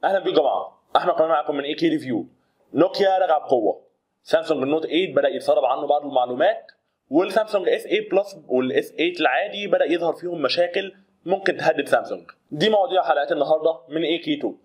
اهلا بيكم يا جماعه، احنا قناه معاكم من اي كي ريفيو. نوكيا رجع بقوه. سامسونج النوت 8 بدا يتسرب عنه بعض المعلومات، والسامسونج اس 8 بلس والاس 8 العادي بدا يظهر فيهم مشاكل ممكن تهدد سامسونج. دي مواضيع حلقات النهارده من اي كي توك.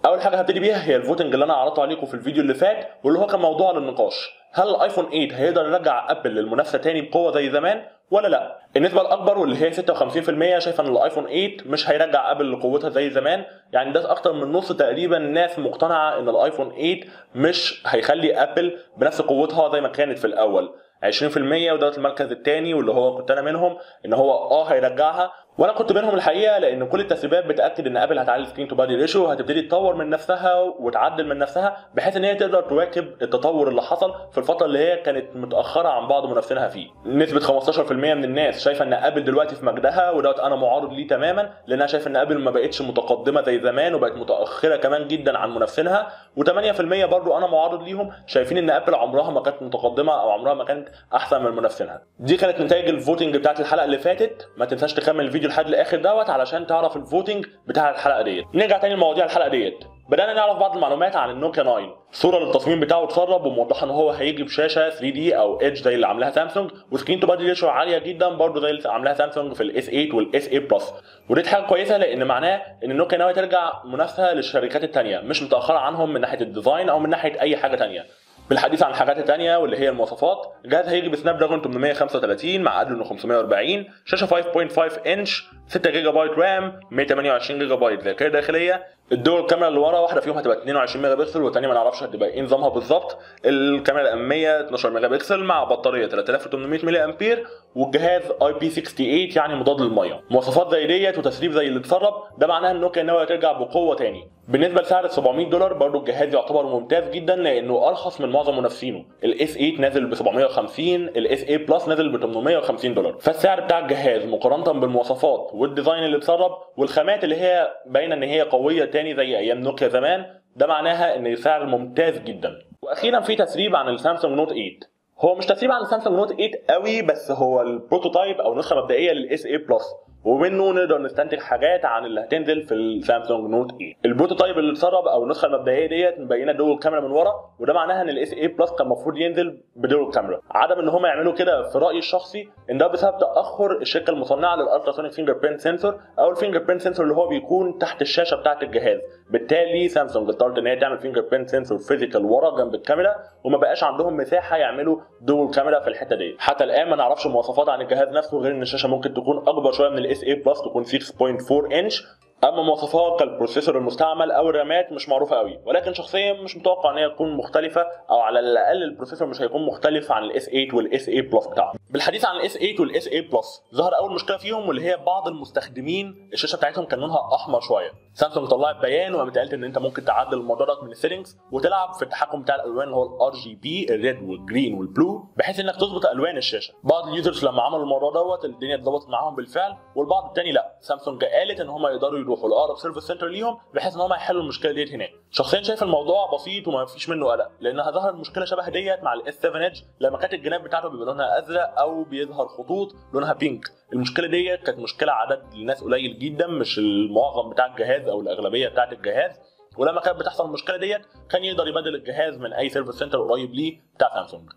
اول حاجه هبتدي بيها هي الفوتنج اللي انا عرضته عليكم في الفيديو اللي فات، واللي هو كان موضوع للنقاش: هل الايفون 8 هيقدر يرجع ابل للمنافسه تاني بقوه زي زمان ولا لا؟ النسبه الاكبر واللي هي 56% شايفه ان الايفون 8 مش هيرجع ابل لقوتها زي زمان. يعني ده اكتر من نص تقريبا الناس مقتنعه ان الايفون 8 مش هيخلي ابل بنفس قوتها زي ما كانت في الاول. 20% وده المركز الثاني واللي هو كنت انا منهم ان هو هيرجعها، وانا كنت منهم الحقيقه، لان كل التسريبات بتاكد ان ابل هتعلي سكرين تو بادي ريشيو، هتبتدي تطور من نفسها وتعدل من نفسها بحيث ان هي تقدر تواكب التطور اللي حصل في الفتره اللي هي كانت متاخره عن بعض منافسينها فيه. نسبه 15% من الناس شايفه ان ابل دلوقتي في مجدها، ودوت انا معارض ليه تماما، لان انا شايف ان ابل ما بقتش متقدمه زي زمان وبقت متاخره كمان جدا عن منافسينها. و8% برضو انا معارض ليهم، شايفين ان ابل عمرها ما كانت متقدمه او عمرها ما كانت احسن من منافسينها. دي كانت نتائج الفوتنج بتاعت الحلقه اللي فاتت. ما تنساش تكمل الفيديو لحد الاخر دوت علشان تعرف الفوتنج بتاع الحلقه ديت. نرجع تاني لمواضيع الحلقه ديت. بدانا نعرف بعض المعلومات عن النوكيا 9. صوره للتصميم بتاعه اتسرب وموضحه ان هو هيجي بشاشه 3 دي او ايدج زي اللي عاملاها سامسونج، وسكرين تو بادي ريشيو عاليه جدا برضه زي اللي عاملاها سامسونج في الاس 8 والاس 8 بلس. ودي حاجه كويسه لان معناه ان النوكيا ناويه ترجع منافسه للشركات الثانيه، مش متاخره عنهم من ناحيه الديزاين او من ناحيه اي حاجه ثانيه. بالحديث عن الحاجات الثانيه واللي هي المواصفات، الجهاز هيجي بسناب دراجون 835 مع ادرينو 540، شاشه 5.5 انش، 6 جيجا بايت رام، 128 جيجا بايت ذاكره داخليه. الدول الكاميرا اللي ورا واحده فيهم هتبقى 22 ميجا بكسل والثانيه ما نعرفش هتبقى ايه نظامها بالظبط. الكاميرا الاماميه 12 ميجا بكسل مع بطاريه 3800 ملي امبير، والجهاز اي بي 68 يعني مضاد للميه. مواصفات زي ديت وتسريب زي اللي اتسرب، ده معناه ان نوكيا ناويه ترجع بقوه تاني. بالنسبه لسعر $700 برضو الجهاز يعتبر ممتاز جدا لانه ارخص من معظم منافسينه. الاس 8 نازل ب 750، الاس 8 بلس نازل ب $850. فالسعر بتاع الجهاز مقارنه بالمواصفات والديزاين اللي اتسرب والخامات اللي هي باينه ان هي قويه تاني زي ايام نوكيا زمان، ده معناها ان السعر ممتاز جدا. واخيرا في تسريب عن السامسونج نوت 8. هو مش تسريب عن السامسونج نوت 8 قوي، بس هو البروتوتايب او نسخه مبدئيه للاس 8 بلس، ومنه نقدر نستنتج حاجات عن اللي هتنزل في السامسونج نوت 8. البروتوتايب اللي اتسرب او النسخه المبدئيه ديت مبينه دول الكاميرا من ورا، وده معناها ان الاس 8 بلس كان المفروض ينزل بدول الكاميرا. عدم ان هم يعملوا كده في رايي الشخصي ان ده بسبب تاخر الشركه المصنعه للالتراسونيك فينجر برينت سنسور او الفينجر برينت سنسور اللي هو بيكون تحت الشاشه بتاعه الجهاز. بالتالي سامسونج اضطرت ان هي تعمل فينجر برينت سنسور فيزيكال ورا جنب الكاميرا، وما بقاش عندهم مساحه يعملوا دول كاميرا في الحته دي. حتى الان ما نعرفش مواصفات عن الجهاز نفسه غير ان الشاشه ممكن تكون اكبر شويه من الاس 8 بلس، تكون 6.4 انش. اما مواصفات كالبروسيسور المستعمل او الرامات مش معروفه قوي، ولكن شخصيا مش متوقع ان هي تكون مختلفه، او على الاقل البروسيسور مش هيكون مختلف عن الاس 8 والاس 8 بلس بتاعه. بالحديث عن الاس 8 والاس 8 بلس، ظهر اول مشكله فيهم واللي هي بعض المستخدمين الشاشه بتاعتهم كان لونها احمر شويه. سامسونج طلعت بيان وقامت قالت ان انت ممكن تعدل الموضوع ده من السيتنجز وتلعب في التحكم بتاع الالوان اللي هو الار جي بي، الريد والجرين والبلو، بحيث انك تظبط الوان الشاشه. بعض اليوزرز لما عملوا الموضوع دوت الدنيا اتظبطت معاهم بالفعل، والبعض الثاني لا. سامسونج قالت ان هم يقدروا يروحوا لاقرب سيرفيس سنتر ليهم بحيث ان هم يحلوا المشكله ديت هناك. شخصيا شايف الموضوع بسيط وما فيش منه قلق، لانها ظهرت مشكله شبه ديت مع الاس 7 ايدج لما كانت الجناب بتاعته بيبقى لونها ازرق او بيظهر خطوط لونها بينك. المشكله ديت كانت مشكله عدد الناس قليل جدا، مش المعظم بتاع الجهاز او الاغلبيه بتاعه الجهاز. ولما كانت بتحصل المشكله ديت كان يقدر يبدل الجهاز من اي سيرفيس سنتر قريب ليه بتاع سامسونج.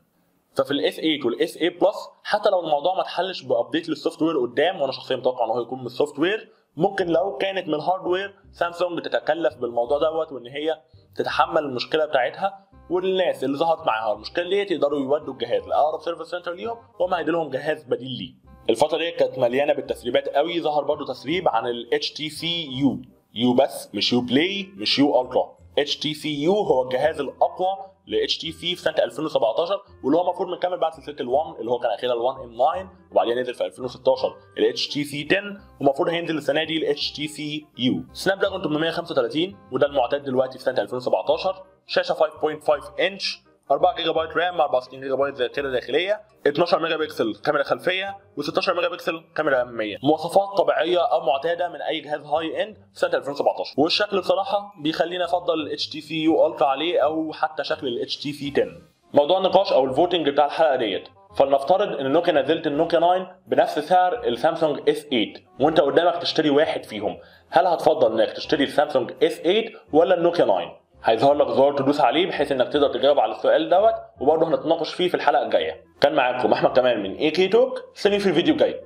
ففي الاس 8 والاس 8 بلس حتى لو الموضوع ما اتحلش بابديت للسوفت وير قدام، وانا شخصيا متوقع ان هو يكون من السوفت وير، ممكن لو كانت من الهاردوير سامسونج تتكلف بالموضوع دوت وان هي تتحمل المشكله بتاعتها، والناس اللي ظهرت معاها المشكله ديت يقدروا يودوا الجهاز لاقرب سيرفيس سنتر ليهم وهم هيدوا لهم جهاز بديل ليه. الفتره دي كانت مليانه بالتسريبات قوي. ظهر برضو تسريب عن ال HTC U بس، مش يو بلاي، مش يو الترا. HTC U هو الجهاز الاقوى ل HTC في سنه 2017، واللي هو المفروض مكمل بعد سلسله ال1 اللي هو كان اخيرا ال1 M9، وبعدين نزل في 2016 ال HTC 10، ومفروض هينزل السنه دي ال HTC U. سناب دراجون 835 وده المعتاد دلوقتي في سنه 2017. شاشه 5.5 انش، 4 جيجا بايت رام، 64 جيجا بايت ذاكره داخليه، 12 ميجا بكسل كاميرا خلفيه، و16 ميجا بكسل كاميرا اماميه. مواصفات طبيعيه او معتاده من اي جهاز هاي اند في سنه 2017. والشكل بصراحه بيخلينا افضل ال HTC U Ultra عليه او حتى شكل ال HTC 10. موضوع النقاش او الفوتنج بتاع الحلقه ديت، فلنفترض ان نوكيا نزلت النوكيا 9 بنفس سعر السامسونج اس 8 وانت قدامك تشتري واحد فيهم، هل هتفضل انك تشتري السامسونج اس 8 ولا النوكيا 9؟ هيظهر لك زرار تدوس عليه بحيث انك تقدر تجاوب على السؤال دوت، وبرضه هنتناقش فيه في الحلقه الجايه. كان معاكم احمد كمال من AK Talk، استنوني في الفيديو الجاي.